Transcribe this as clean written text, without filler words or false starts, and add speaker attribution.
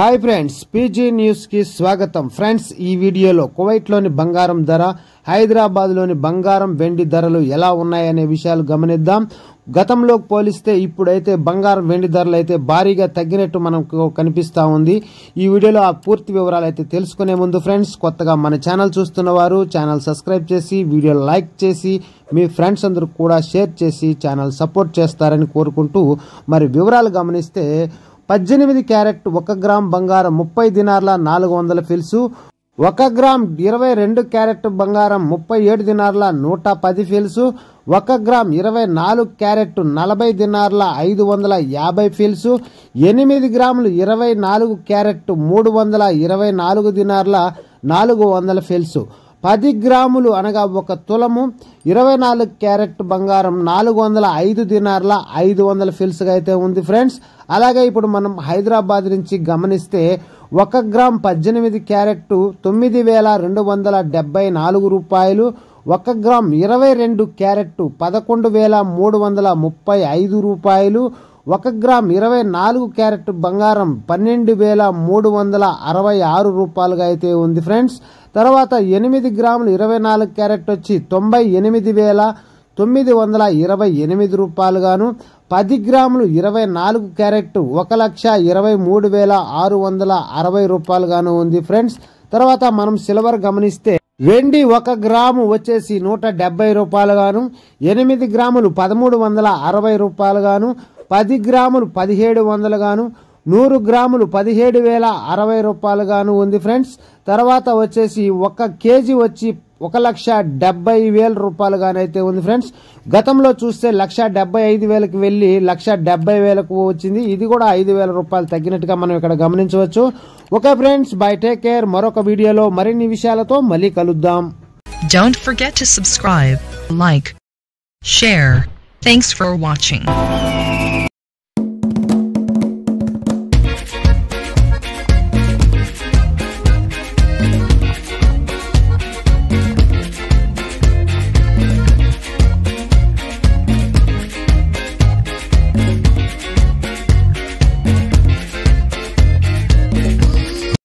Speaker 1: Hi friends PG news की स्वागतम। Friends ఈ వీడియోలో కువైట్లోని బంగారం ధర, హైదరాబాద్లోని బంగారం వెండి ధరలు ఎలా ఉన్నాయనే విషయాలు గమనిద్దాం। గతంలో పోలిస్తే ఇప్పుడైతే బంగారం వెండి ధరలు అయితే భారీగా తగ్గినట్టు మనకు కనిపిస్తా ఉంది। ఈ వీడియోలో ఆ పూర్తి వివరాలు అయితే తెలుసుకునే ముందు ఫ్రెండ్స్ కొత్తగా మన ఛానల్ చూస్తున్నవారు ఛానల్ సబ్స్క్రైబ్ చేసి వీడియో లైక్ చేసి మీ ఫ్రెండ్స్ అందరూ కూడా షేర్ చేసి ఛానల్ సపోర్ట్ చేస్తారని కోరుకుంటూ మరి వివరాలు గమనిస్తే 18 క్యారెట్ 1 గ్రామ్ బంగారం 30 దినార్ల 400 ఫిల్సు, 1 గ్రామ్ 22 క్యారెట్ బంగారం 37 దినార్ల 110 ఫిల్సు, 1 గ్రామ్ 24 క్యారెట్ 40 దినార్ల 550 ఫిల్సు, 8 గ్రాములు 24 క్యారెట్ 324 దినార్ల 400 ఫిల్సు, 10 గ్రాములు అనగా 1 తులము 24 క్యారెట్ బంగారం 405 దినార్ల 500 ఫిల్స్ గా అయితే ఉంది ఫ్రెండ్స్। అలాగే ఇప్పుడు మనం హైదరాబాద్ నుంచి గమనిస్తే 1 గ్రామ్ 18 క్యారెట్ 9274 రూపాయలు, 1 గ్రామ్ 22 క్యారెట్ 11335 రూపాయలు, 1 గ్రామ్ 24 క్యారెట్ బంగారం 12366 రూపాయలుగా అయితే ఉంది ఫ్రెండ్స్। తర్వాత 8 గ్రాములు 24 క్యారెట్ వచ్చి 98928 రూపాయలు గాను, 10 గ్రాములు 24 క్యారెట్ 1,23,660 రూపాయలు గాను ఉంది ఫ్రెండ్స్। తర్వాత మనం సిల్వర్ గమనిస్తే వెండి 1 గ్రాము వచ్చేసి 170 రూపాయలు గాను, 8 గ్రాములు 1360 రూపాయలు గాను, 10 గ్రాములు 1700 గాను, 100 గ్రాములు 17,060 రూపాయలు గాను ఉంది ఫ్రెండ్స్। తర్వాత వచ్చేసి 1 కేజీ వచ్చి 1,70,000 రూపాయలు గానైతే ఉంది ఫ్రెండ్స్। గతంలో చూస్తే 1,75,000కి వెళ్ళి 1,70,000కు వచ్చింది, ఇది కూడా 5,000 రూపాయలు తగ్గినట్టుగా మనం ఇక్కడ గమనించవచ్చు। Okay friends, bye take care. మరొక వీడియోలో మరిన్ని విషయాలతో మళ్ళీ కలుద్దాం।
Speaker 2: Don't forget to subscribe, like, share. Thanks for watching.